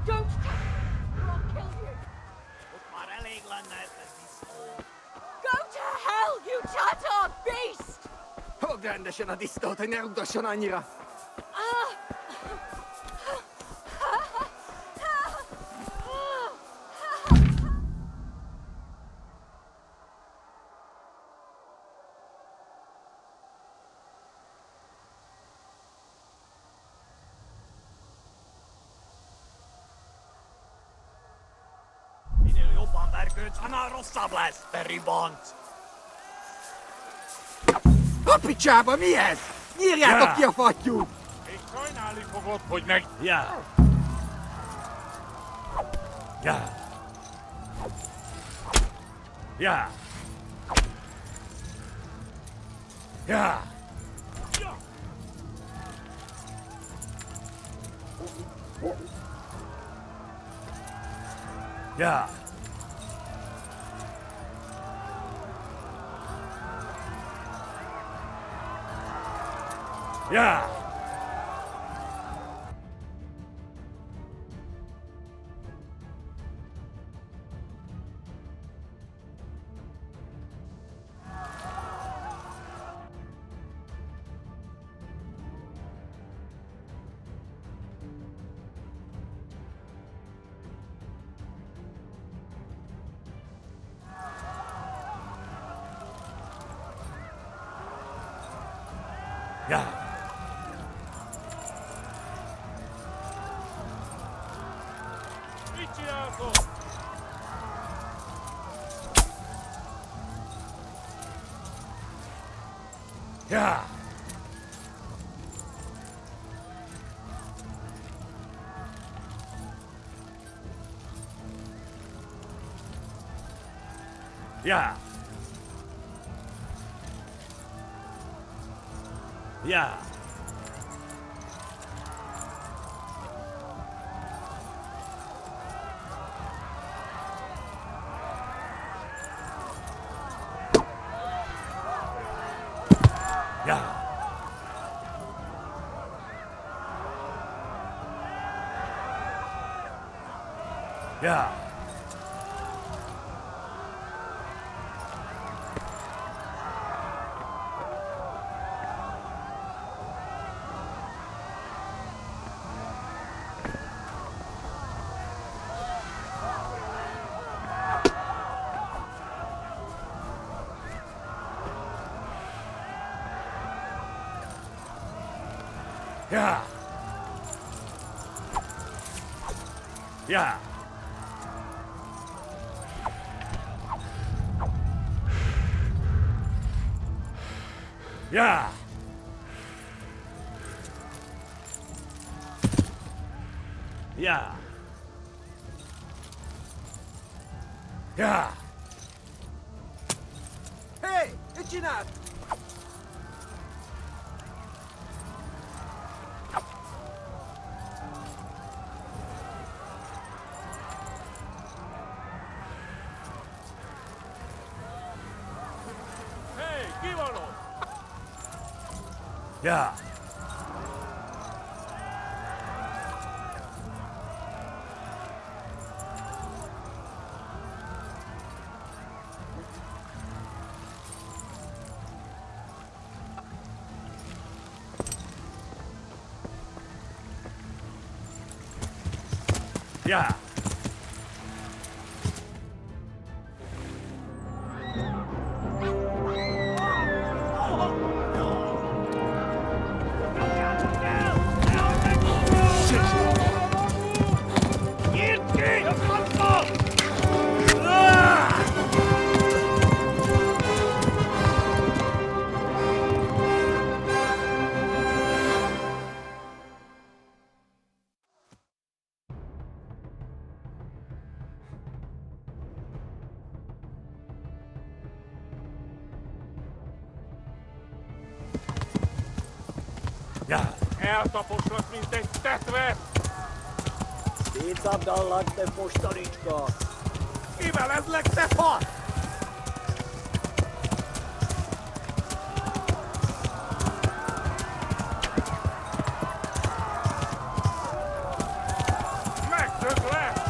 Don't touch me, or I'll kill you. Go to hell, you Tatar beast! Ogłędę distote, nie rób do sionanira. A picsába, mi ez? Nyírjátok ki a fattyút! És sajnálni fogod, hogy meg... Ja. Ja. Ja. Ja. Ja. Ja. Ja. Mit csináltok? Ja. Ja. Ja. Ja. Ja. Ja. Ja. Ja. Ja. Ja. Hey, mit csinálsz? Hé, ki van ott? Ja. Ja. Ja. Eltaposnak, mint egy tetve! Szétszabdallak, te postaricska! Kivelezlek, te fasz! Megdöglek!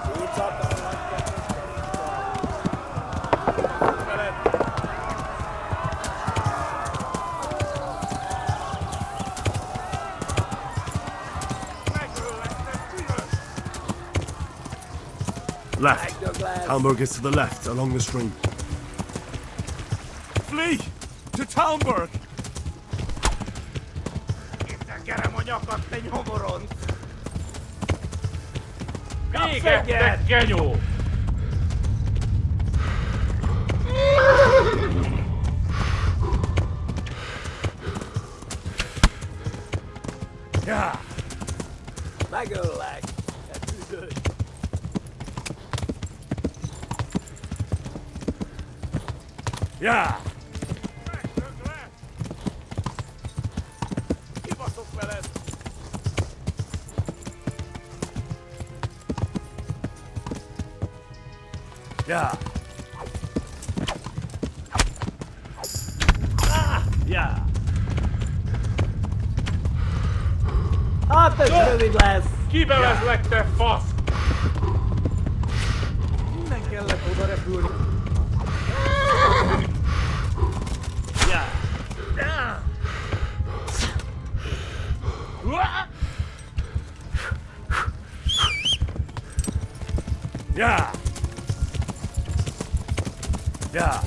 Szétszabdallak, te postaricska! Left. Megdöglesz! Talmberg is to the left, along the stream. Flee! To Talmberg! Innen kerem a nyakat, te nyomoron! Kapsz Véget, te egyet! genyó! Ja. Megöllek! Te tüdős! Ja. Megdöglek! Kibaszok veled! Ja. Ja. Hát ez rövid lesz! Kivelezlek, te fasz! Innen kellett oda repülni. Ja. Ja. Ja.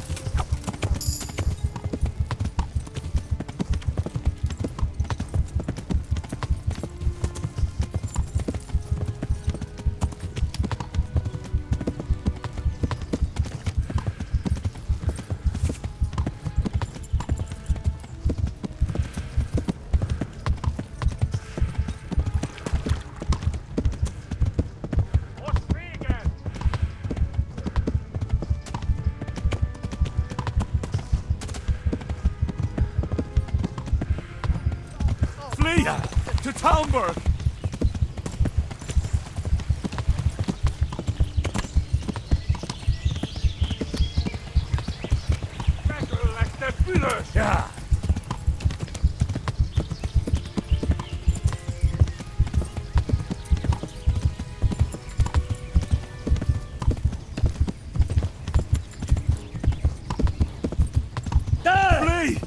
Most véget! Flee! To Talmberg! Megöllek, te bűnös! Ja. Flee!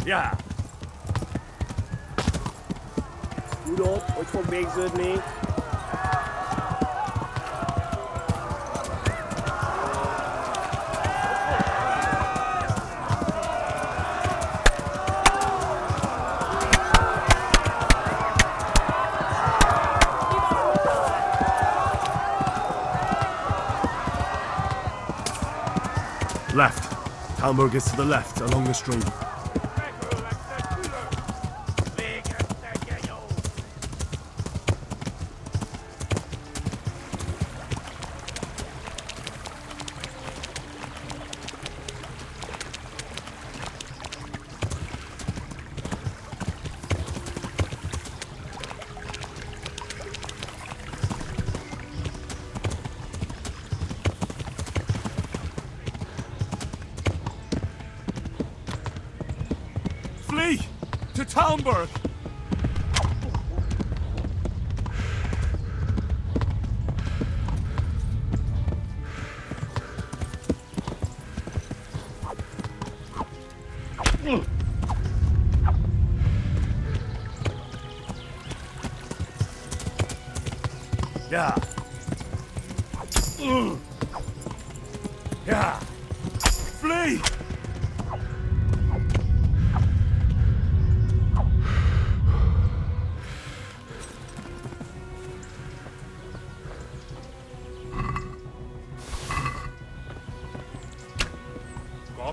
Ja. Goed op, ooit voor bezig niet. Left. Talmberg is to the left, along the stream. Flee! To Talmberg! Yeah. Yeah. Flee!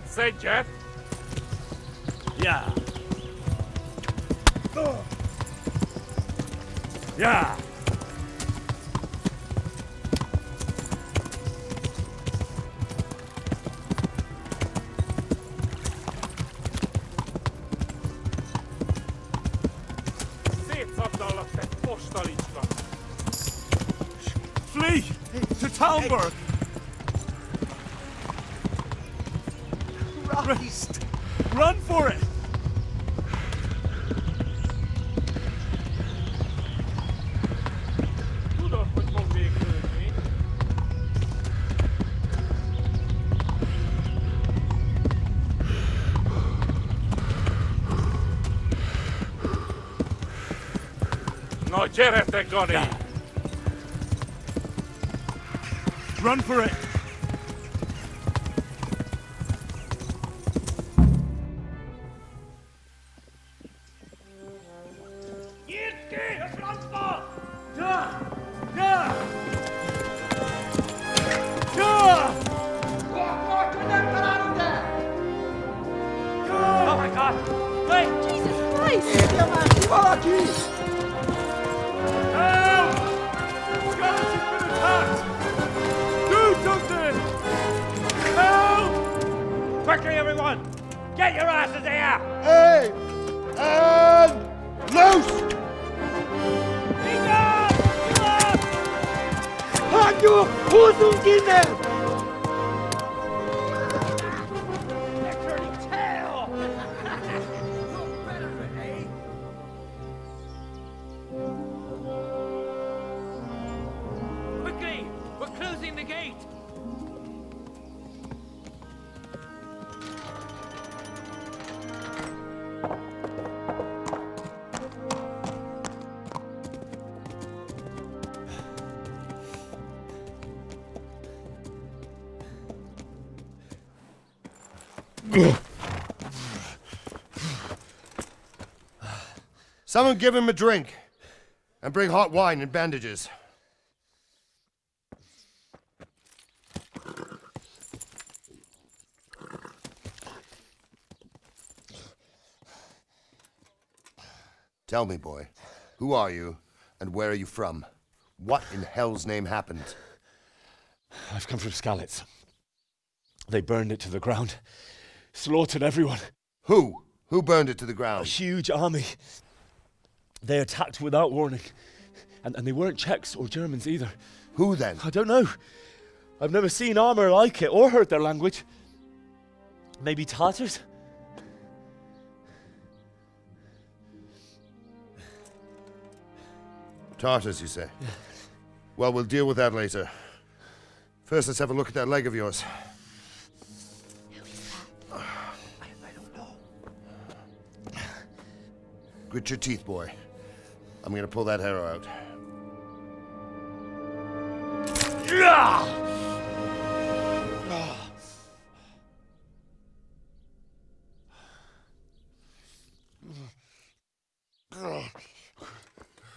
Say, Jet. Yeah. Yeah. Szétszabdalak, te postalicska. Flee! To Talmberg! Christ! Run for it! Tudod, hogy fog végülni? Na, gyere te, Gani! Run for it! Jesus Christ! Valaki! Help! Skeleton's been attacked! Do something! Help! Quickly, everyone! Get your asses here! Hey! And loose! Hanyo! Huzun dinle! Quickly! We're closing the gate! Someone give him a drink. And bring hot wine and bandages. Tell me, boy, who are you and where are you from? What in hell's name happened? I've come from Skalitz. They burned it to the ground. Slaughtered everyone. Who? Who burned it to the A ground? huge army. They attacked without warning. And they weren't Czechs or Germans either. Who then? I don't know. I've never seen armor like it or heard their language. Maybe Tatars? Tartars, you say? Yeah. Well, we'll deal with that later. First, let's have a look at that leg of yours. Who is that? I don't know. Grit your teeth, boy. I'm gonna pull that arrow out.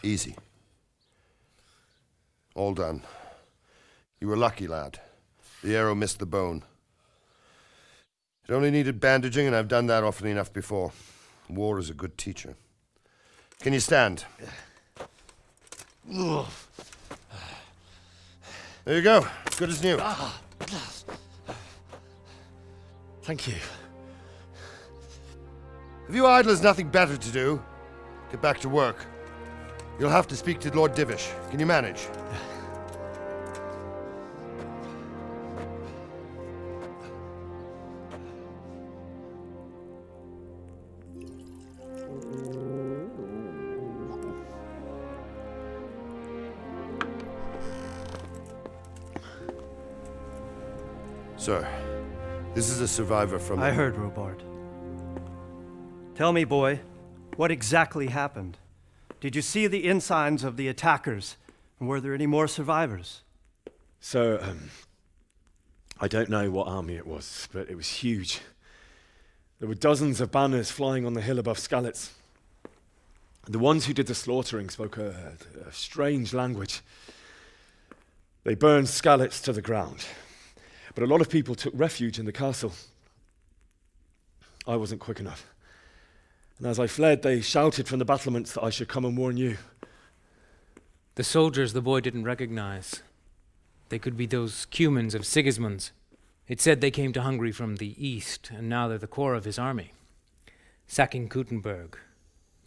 Easy. All done. You were lucky, lad. The arrow missed the bone. It only needed bandaging, and I've done that often enough before. War is a good teacher. Can you stand? There you go. Good as new. Thank you. Have you idlers nothing better to do? Get back to work. You'll have to speak to Lord Divish. Can you manage? Sir, this is a survivor from... I heard, Robard. Tell me, boy, what exactly happened? Did you see the ensigns of the attackers? And were there any more survivors? So, I don't know what army it was, but it was huge. There were dozens of banners flying on the hill above Skalitz. The ones who did the slaughtering spoke a strange language. They burned Skalitz to the ground. But a lot of people took refuge in the castle. I wasn't quick enough. And as I fled, they shouted from the battlements that I should come and warn you. The soldiers the boy didn't recognize. They could be those Cumans of Sigismund's. It said they came to Hungary from the east, and now they're the core of his army. Sacking Kuttenberg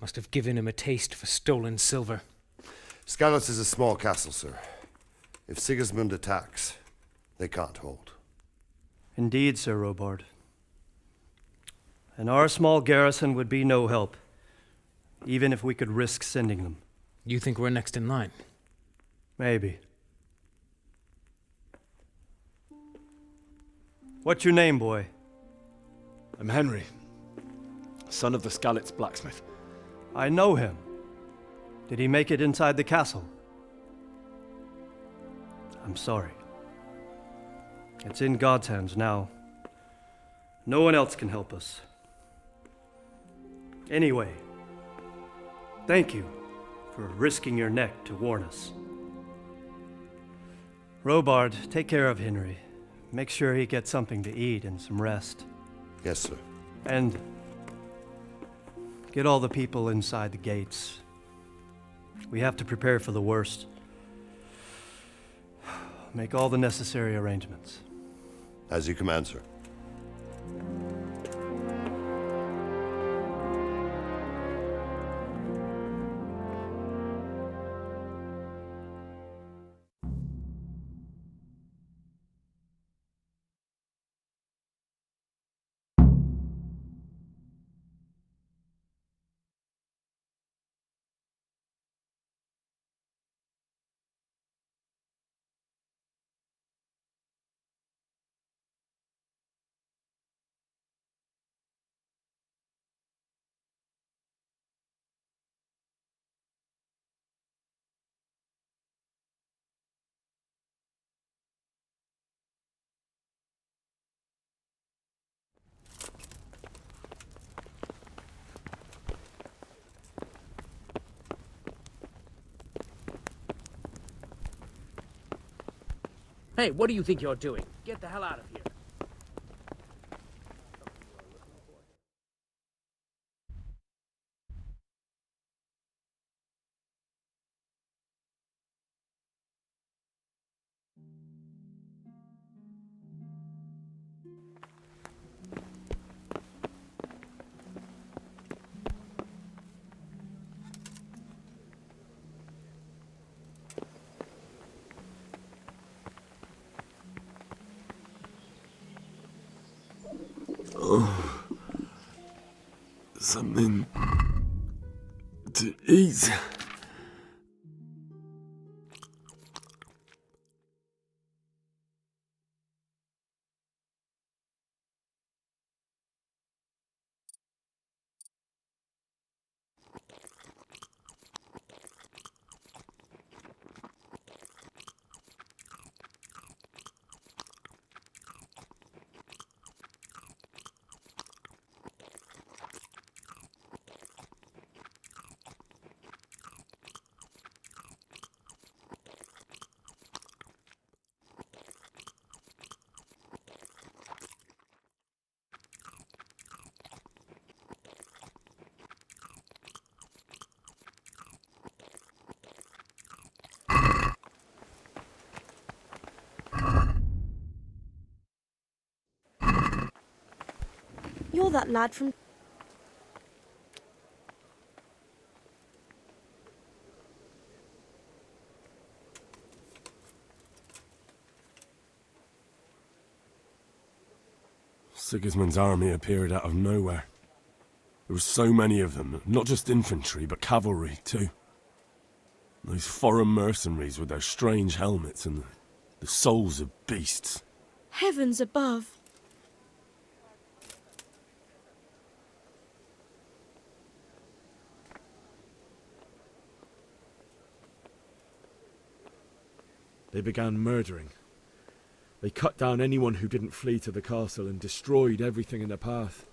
must have given him a taste for stolen silver. Skalitz is a small castle, sir. If Sigismund attacks, they can't hold. Indeed, Sir Robard. And our small garrison would be no help, even if we could risk sending them. You think we're next in line? Maybe. What's your name, boy? I'm Henry, son of the Skalitz blacksmith. I know him. Did he make it inside the castle? I'm sorry. It's in God's hands now. No one else can help us. Anyway, thank you for risking your neck to warn us. Robard, take care of Henry. Make sure he gets something to eat and some rest. Yes, sir. And get all the people inside the gates. We have to prepare for the worst. Make all the necessary arrangements. As you command, sir. Hey, what do you think you're doing? Get the hell out of here. Something to eat. You're that lad from... Sigismund's army appeared out of nowhere. There were so many of them, not just infantry, but cavalry, too. Those foreign mercenaries with their strange helmets and the souls of beasts. Heavens above. They began murdering. They cut down anyone who didn't flee to the castle and destroyed everything in their path.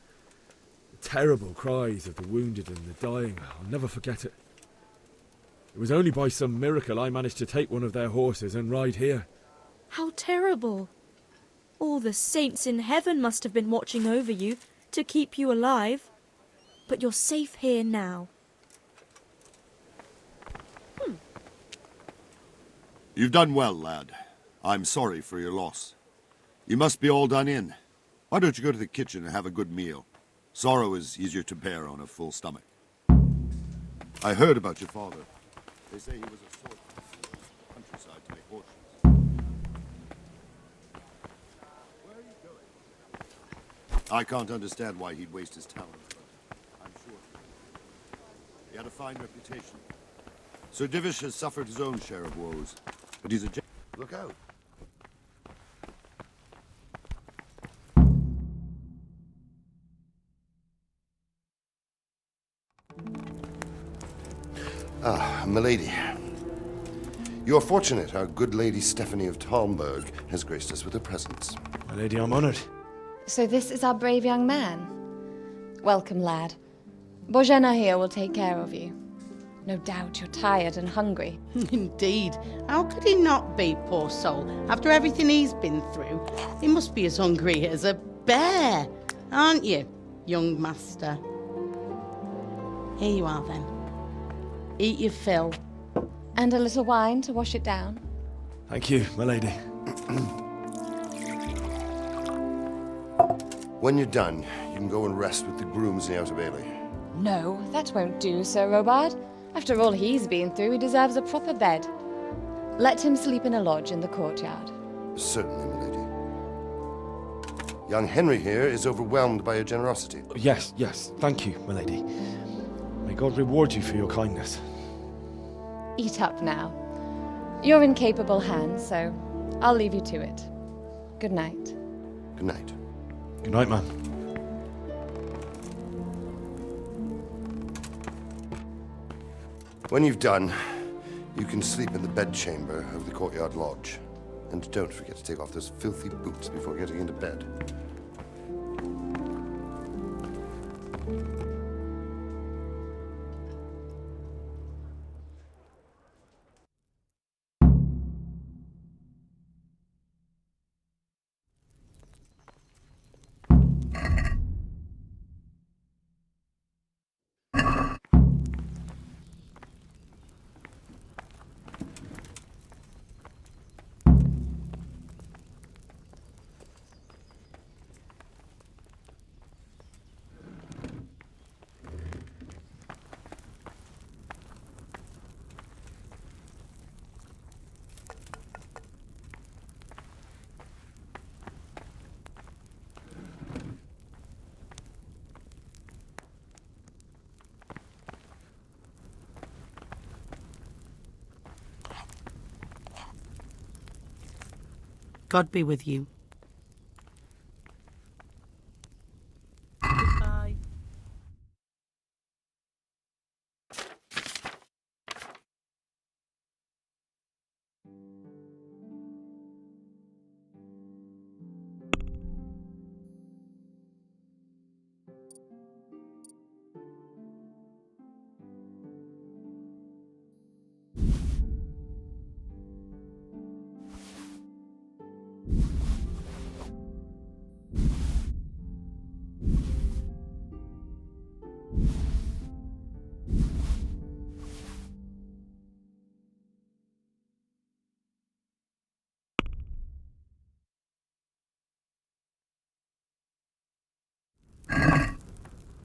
The terrible cries of the wounded and the dying, I'll never forget it. It was only by some miracle I managed to take one of their horses and ride here. How terrible. All the saints in heaven must have been watching over you to keep you alive. But you're safe here now. You've done well, lad. I'm sorry for your loss. You must be all done in. Why don't you go to the kitchen and have a good meal? Sorrow is easier to bear on a full stomach. I heard about your father. They say he was a swordsman in the countryside to make horses. Where are you going? I can't understand why he'd waste his talent. I'm sure. He had a fine reputation. Sir Divish has suffered his own share of woes, but he's a... Look out. Ah, milady. You're fortunate our good lady Stephanie of Talmberg has graced us with her presence. My lady, I'm honoured. So this is our brave young man. Welcome, lad. Bojena here will take care of you. No doubt you're tired and hungry. Indeed. How could he not be, poor soul? After everything he's been through, he must be as hungry as a bear, aren't you, young master? Here you are, then. Eat your fill. And a little wine to wash it down. Thank you, my lady. When you're done, you can go and rest with the grooms in the Outer Bailey. No, that won't do, Sir Robard. After all he's been through, he deserves a proper bed. Let him sleep in a lodge in the courtyard. Certainly, milady. Young Henry here is overwhelmed by your generosity. Yes, yes, thank you, my lady. May God reward you for your kindness. Eat up now. You're in capable hands, so I'll leave you to it. Good night. Good night. Good night, ma'am. When you've done, you can sleep in the bedchamber of the courtyard lodge. And don't forget to take off those filthy boots before getting into bed. God be with you. Goodbye.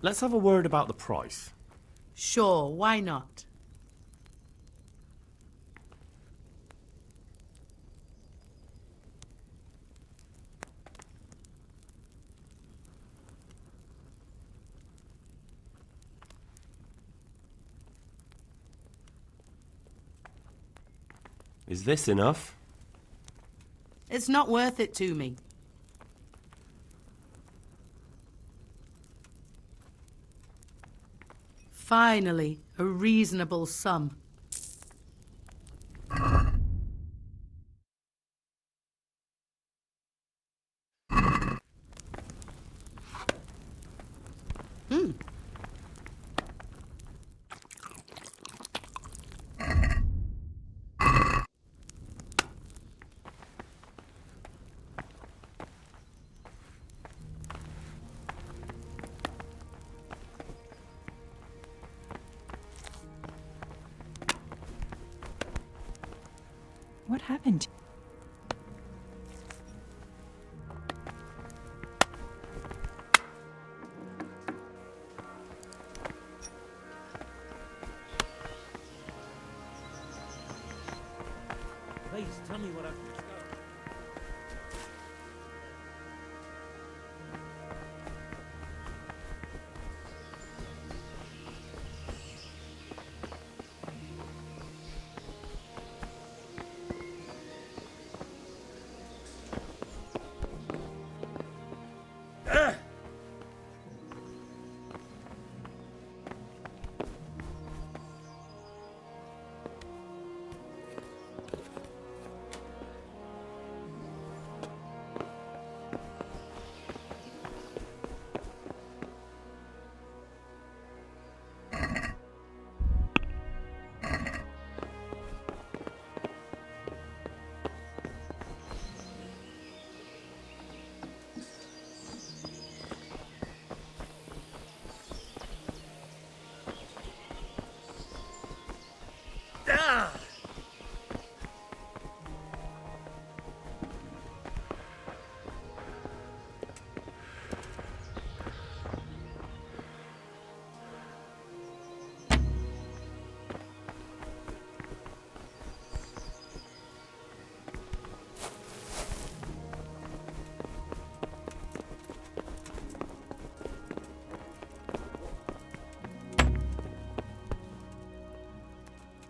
let's have a word about the price. Sure, why not? Is this enough? It's not worth it to me. Finally, a reasonable sum. What happened? Please tell me what I've discovered.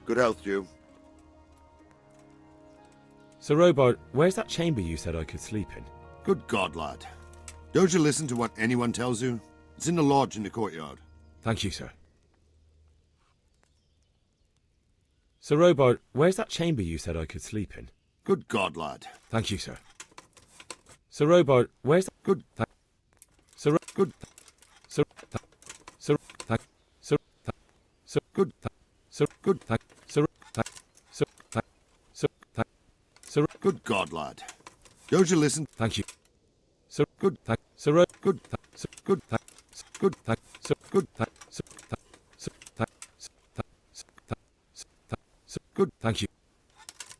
Good health, you. Sir Robart, where's that chamber you said I could sleep in? Good God, lad. Don't you listen to what anyone tells you? It's in the lodge in the courtyard. Thank you, sir. Sir Robart, where's that chamber you said I could sleep in? Good God, lad. Thank you, sir. Sir Robart, where's that? Good. Sir. Good. Sir. Sir. Sir. Sir. Good. Sir. Good. Sir. Sir. Sir. Sir. Good God, lad. Don't you listen? Thank you. Sir. Good. Sir. Good. Sir. Good. Good. Sir. Good. Sir. Sir. Sir. Good. Thank you.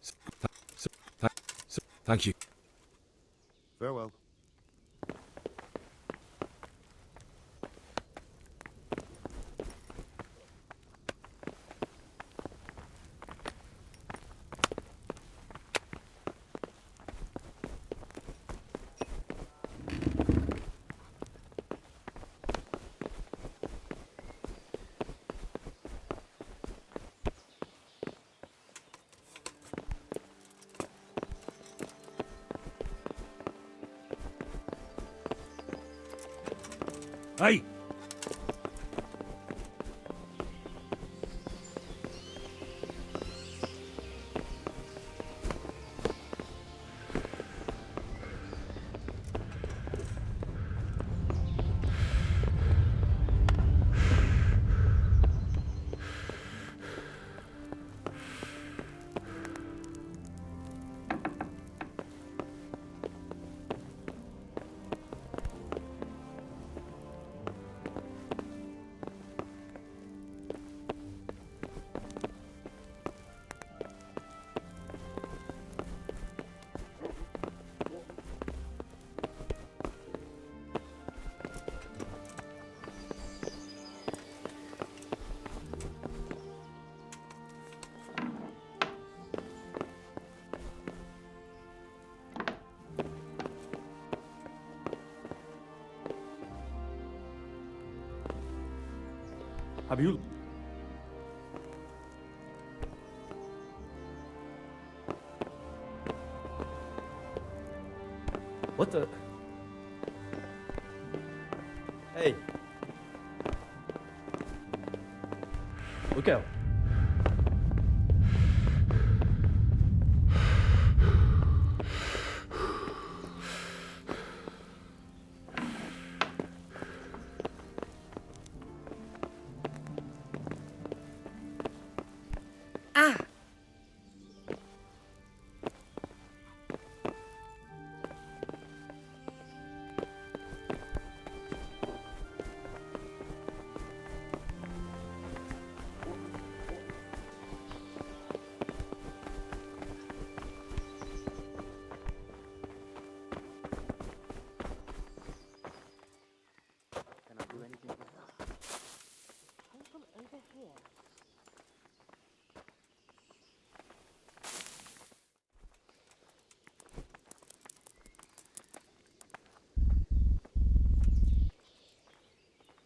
Sir. Thank you. Farewell. Hey! Have you... What the... Hey. Look out.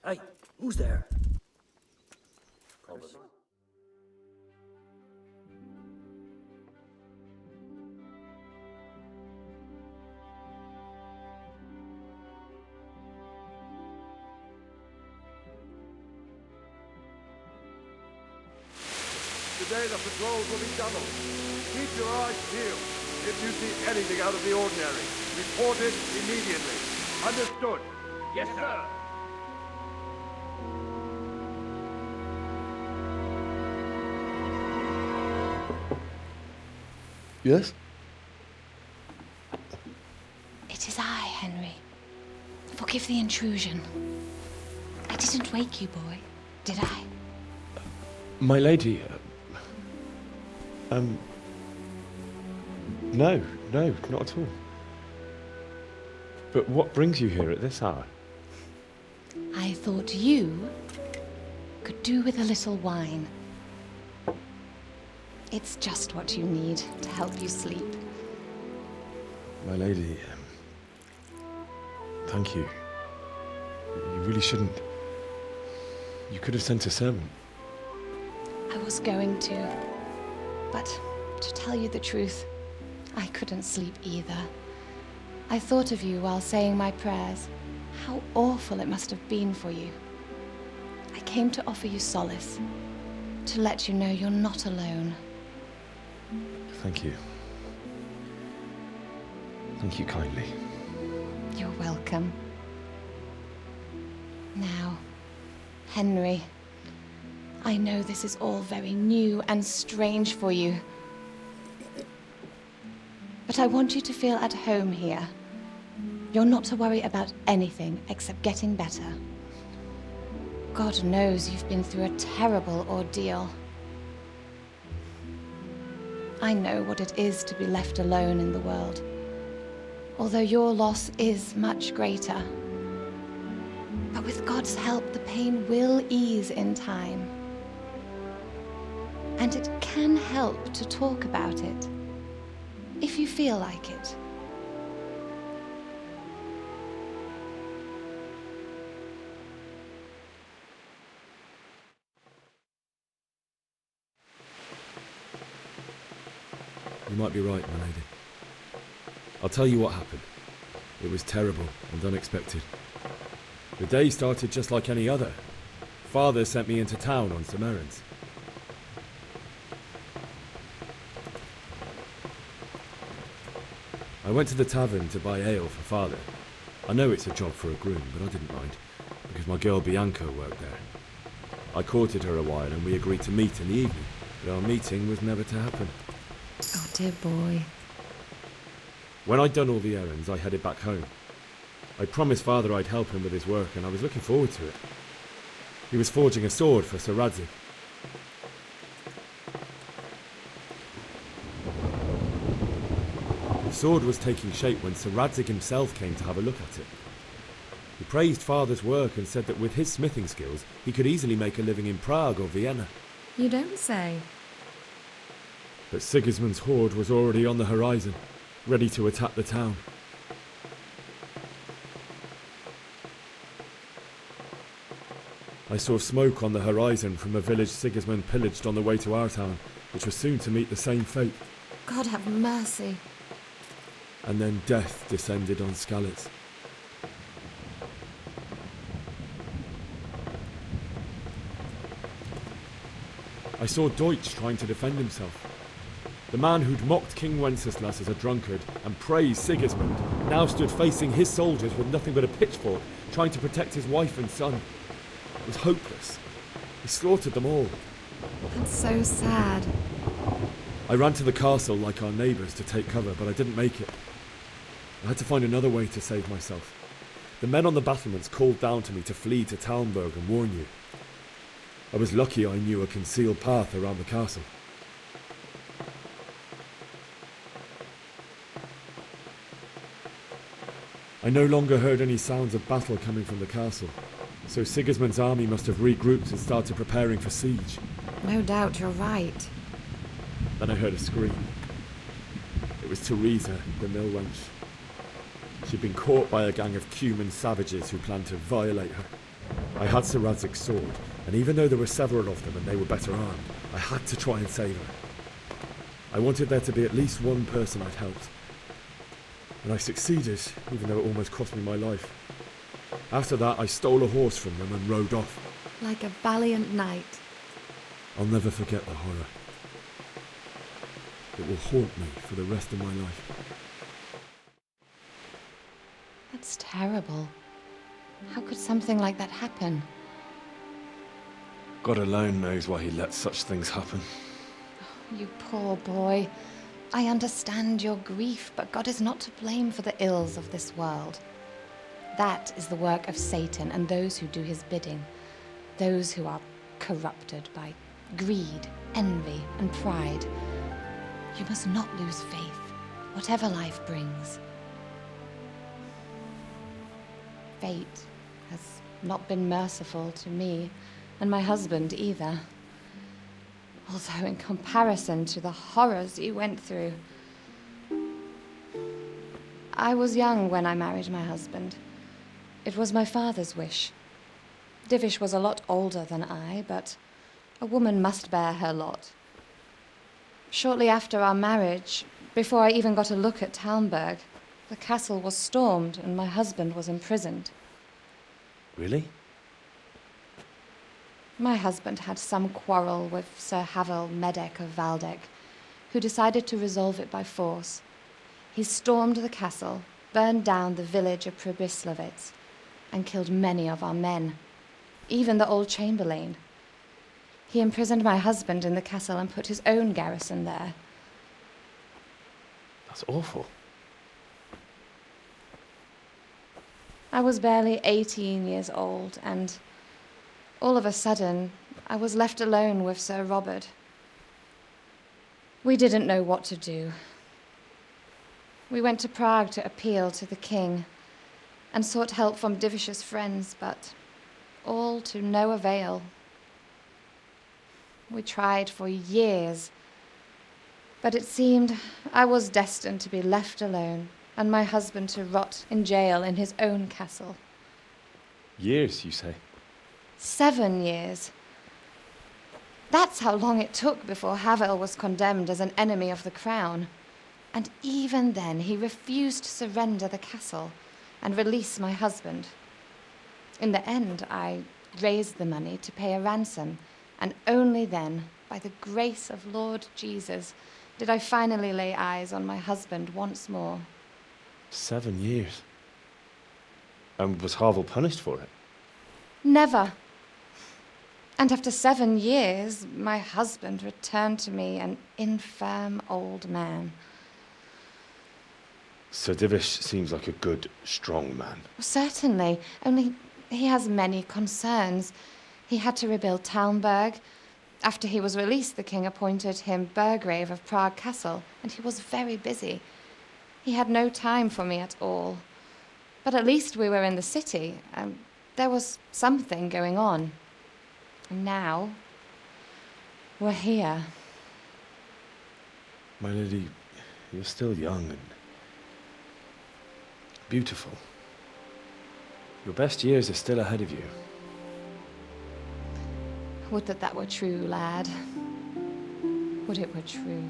Hey, who's there? Today the patrols will be doubled. Keep your eyes peeled. If you see anything out of the ordinary, report it immediately. Understood? Yes, sir. Yes? It is I, Henry. Forgive the intrusion. I didn't wake you, boy, did I? My lady, no, not at all. But what brings you here at this hour? I thought you could do with a little wine. It's just what you need to help you sleep. My lady, thank you. You really shouldn't. You could have sent a servant. I was going to, but to tell you the truth, I couldn't sleep either. I thought of you while saying my prayers. How awful it must have been for you. I came to offer you solace, to let you know you're not alone. Thank you. Thank you kindly. You're welcome. Now, Henry, I know this is all very new and strange for you, but I want you to feel at home here. You're not to worry about anything except getting better. God knows you've been through a terrible ordeal. I know what it is to be left alone in the world, although your loss is much greater. But with God's help, the pain will ease in time. And it can help to talk about it, if you feel like it. You might be right, my lady. I'll tell you what happened. It was terrible and unexpected. The day started just like any other. Father sent me into town on some errands. I went to the tavern to buy ale for Father. I know it's a job for a groom, but I didn't mind, because my girl Bianca worked there. I courted her a while and we agreed to meet in the evening, but our meeting was never to happen. Oh, dear boy. When I'd done all the errands, I headed back home. I promised Father I'd help him with his work, and I was looking forward to it. He was forging a sword for Sir Radzig. The sword was taking shape when Sir Radzig himself came to have a look at it. He praised Father's work and said that with his smithing skills, he could easily make a living in Prague or Vienna. You don't say. But Sigismund's horde was already on the horizon, ready to attack the town. I saw smoke on the horizon from a village Sigismund pillaged on the way to our town, which was soon to meet the same fate. God have mercy. And then death descended on Skalitz. I saw Deutsch trying to defend himself. The man who'd mocked King Wenceslas as a drunkard and praised Sigismund now stood facing his soldiers with nothing but a pitchfork, trying to protect his wife and son. It was hopeless. He slaughtered them all. That's so sad. I ran to the castle like our neighbours to take cover, but I didn't make it. I had to find another way to save myself. The men on the battlements called down to me to flee to Talmberg and warn you. I was lucky I knew a concealed path around the castle. I no longer heard any sounds of battle coming from the castle, so Sigismund's army must have regrouped and started preparing for siege. No doubt you're right. Then I heard a scream. It was Teresa, the mill wench. She'd been caught by a gang of Cuman savages who planned to violate her. I had Sir Radzig's sword, and even though there were several of them and they were better armed, I had to try and save her. I wanted there to be at least one person I'd helped. And I succeeded, even though it almost cost me my life. After that, I stole a horse from them and rode off. Like a valiant knight. I'll never forget the horror. It will haunt me for the rest of my life. That's terrible. How could something like that happen? God alone knows why he lets such things happen. You poor boy. I understand your grief, but God is not to blame for the ills of this world. That is the work of Satan and those who do his bidding. Those who are corrupted by greed, envy, and pride. You must not lose faith, whatever life brings. Fate has not been merciful to me, and my husband either. Although in comparison to the horrors you went through. I was young when I married my husband. It was my father's wish. Divish was a lot older than I, but a woman must bear her lot. Shortly after our marriage, before I even got a look at Talmberg, the castle was stormed and my husband was imprisoned. Really? My husband had some quarrel with Sir Havel Medek of Valdek, who decided to resolve it by force. He stormed the castle, burned down the village of Pribyslavitz, and killed many of our men, even the old chamberlain. He imprisoned my husband in the castle and put his own garrison there. That's awful. I was barely 18 years old, and all of a sudden, I was left alone with Sir Robert. We didn't know what to do. We went to Prague to appeal to the king and sought help from Divish's friends, but all to no avail. We tried for years, but it seemed I was destined to be left alone and my husband to rot in jail in his own castle. Years, you say? 7 years. That's how long it took before Havel was condemned as an enemy of the crown. And even then, he refused to surrender the castle and release my husband. In the end, I raised the money to pay a ransom, and only then, by the grace of Lord Jesus, did I finally lay eyes on my husband once more. 7 years? And was Havel punished for it? Never. And after 7 years, my husband returned to me an infirm old man. Sir Divish seems like a good, strong man. Certainly, only he has many concerns. He had to rebuild Talmberg. After he was released, the king appointed him Burgrave of Prague Castle, and he was very busy. He had no time for me at all. But at least we were in the city, and there was something going on. And now, we're here. My lady, you're still young and beautiful. Your best years are still ahead of you. Would that that were true, lad. Would it were true.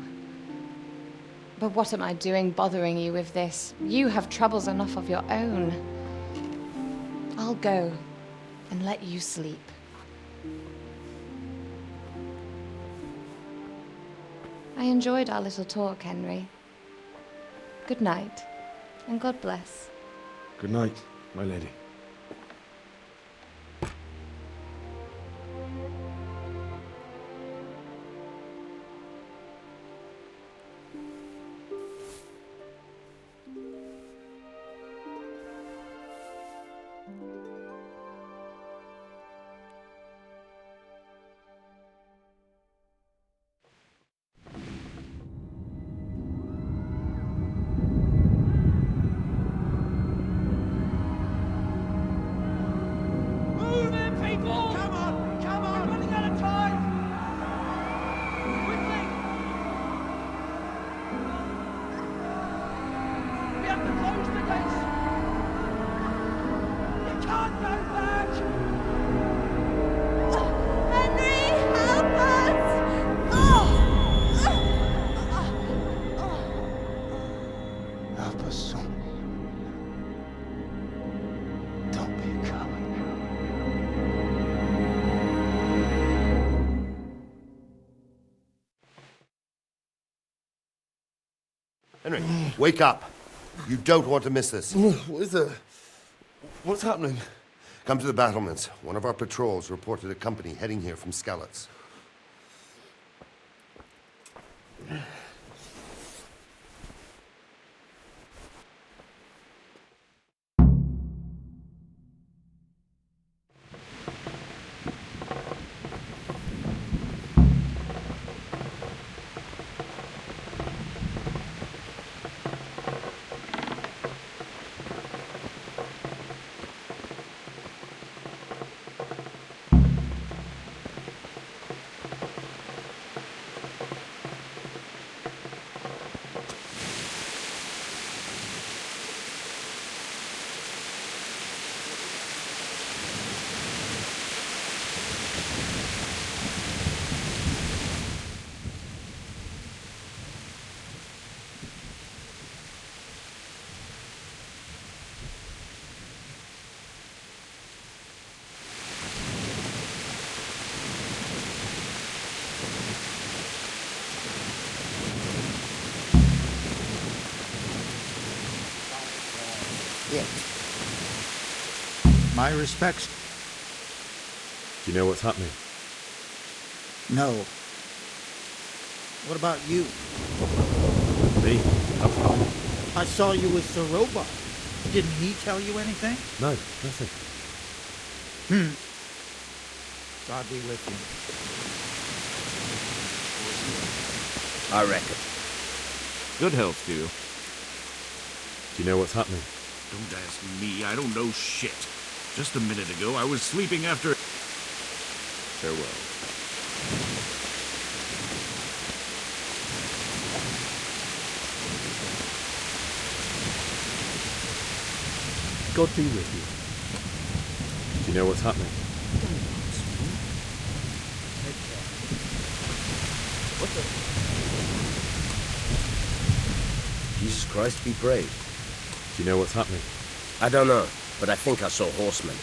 But what am I doing bothering you with this? You have troubles enough of your own. I'll go and let you sleep. I enjoyed our little talk, Henry. Good night, and God bless. Good night, my lady. Henry, wake up. You don't want to miss this. What is it? What's happening? Come to the battlements. One of our patrols reported a company heading here from Skalitz. My respects. Do you know what's happening? No. What about you? Me? I saw you with the robot. Didn't he tell you anything? No, nothing. God be with you. I reckon. Good health to you. Do you know what's happening? Don't ask me. I don't know shit. Just a minute ago, I was sleeping after... Farewell. God be with you. Do you know what's happening? What the... Jesus Christ, be brave. Do you know what's happening? I don't know, but I think I saw horsemen.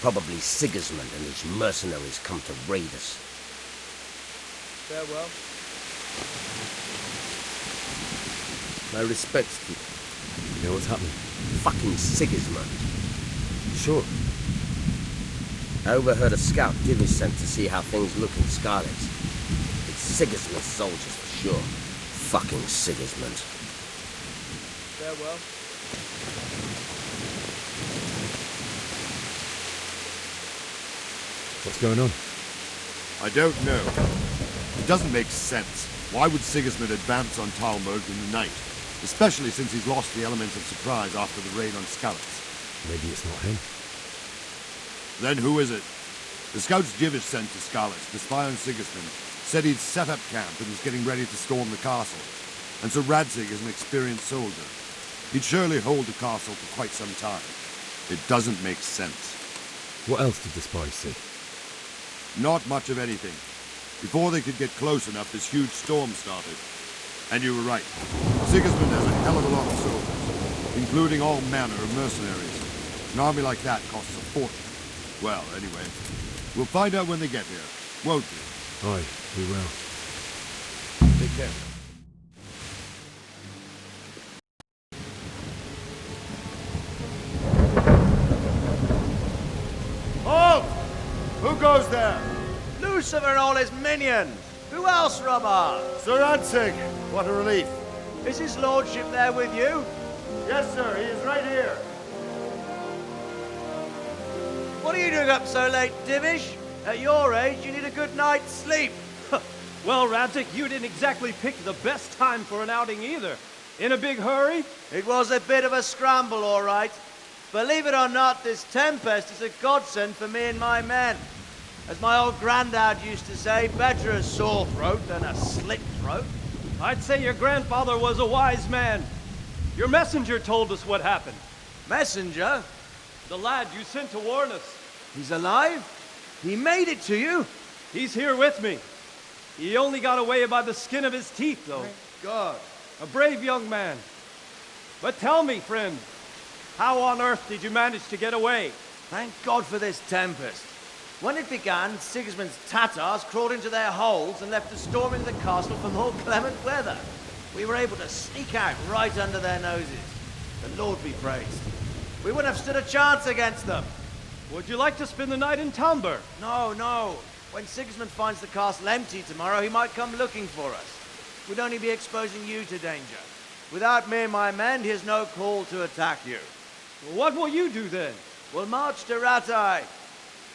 Probably Sigismund and his mercenaries come to raid us. Farewell. My respects to you. You know what's happening? Fucking Sigismund. Sure. I overheard a scout Div is sent to see how things look in Scarlet. It's Sigismund's soldiers for sure. Fucking Sigismund. Farewell. What's going on? I don't know. It doesn't make sense. Why would Sigismund advance on Talmberg in the night? Especially since he's lost the element of surprise after the raid on Skalitz. Maybe it's not him. Then who is it? The scouts Divish sent to Skalitz to spy on Sigismund said he'd set up camp and was getting ready to storm the castle. And so Radzig is an experienced soldier. He'd surely hold the castle for quite some time. It doesn't make sense. What else did the spies see? Not much of anything. Before they could get close enough, this huge storm started. And you were right. Sigismund has a hell of a lot of soldiers, including all manner of mercenaries. An army like that costs a fortune. Well, anyway, we'll find out when they get here, won't we? Aye, we will. Take care. Halt! Who goes there? Lucifer and all his minions. Who else, Robert? Sir Sansung. What a relief. Is his lordship there with you? Yes, sir. He is right here. What are you doing up so late, Divish? At your age, you need a good night's sleep. Well, Radzik, you didn't exactly pick the best time for an outing either. In a big hurry? It was a bit of a scramble, all right. Believe it or not, this tempest is a godsend for me and my men. As my old granddad used to say, better a sore throat than a slit throat. I'd say your grandfather was a wise man. Your messenger told us what happened. Messenger? The lad you sent to warn us. He's alive? He made it to you? He's here with me. He only got away by the skin of his teeth, though. Thank God. A brave young man. But tell me, friend, how on earth did you manage to get away? Thank God for this tempest. When it began, Sigismund's Tatars crawled into their holes and left us storming the castle for more clement weather. We were able to sneak out right under their noses. The Lord be praised. We wouldn't have stood a chance against them. Would you like to spend the night in Talmberg? No, no. When Sigismund finds the castle empty tomorrow, he might come looking for us. We'd only be exposing you to danger. Without me and my men, he has no call to attack you. Well, what will you do then? We'll march to Ratai.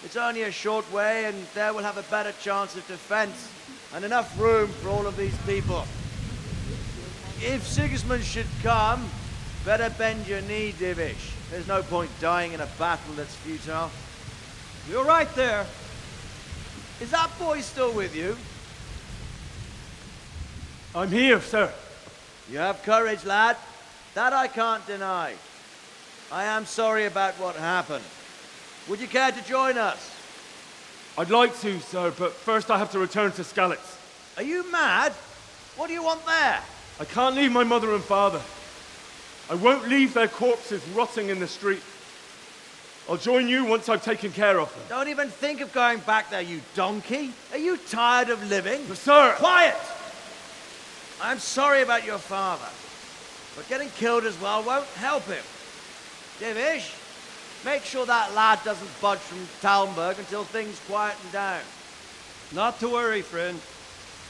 It's only a short way, and there we'll have a better chance of defense and enough room for all of these people. If Sigismund should come, better bend your knee, Divish. There's no point dying in a battle that's futile. You're right there. Is that boy still with you? I'm here, sir. You have courage, lad. That I can't deny. I am sorry about what happened. Would you care to join us? I'd like to, sir, but first I have to return to Skalitz. Are you mad? What do you want there? I can't leave my mother and father. I won't leave their corpses rotting in the street. I'll join you once I've taken care of them. Don't even think of going back there, you donkey. Are you tired of living? But sir! Quiet! I'm sorry about your father, but getting killed as well won't help him. Divish, make sure that lad doesn't budge from Talmberg until things quieten down. Not to worry, friend.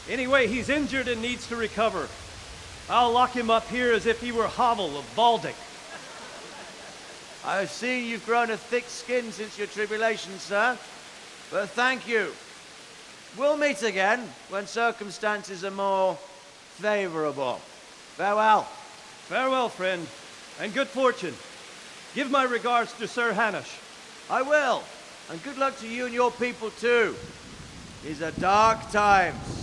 Anyway, he's injured and needs to recover. I'll lock him up here as if he were Havel of Baldic. I've seen you've grown a thick skin since your tribulation, sir. But thank you. We'll meet again when circumstances are more favorable. Farewell. Farewell, friend, and good fortune. Give my regards to Sir Hanush. I will. And good luck to you and your people, too. These are dark times.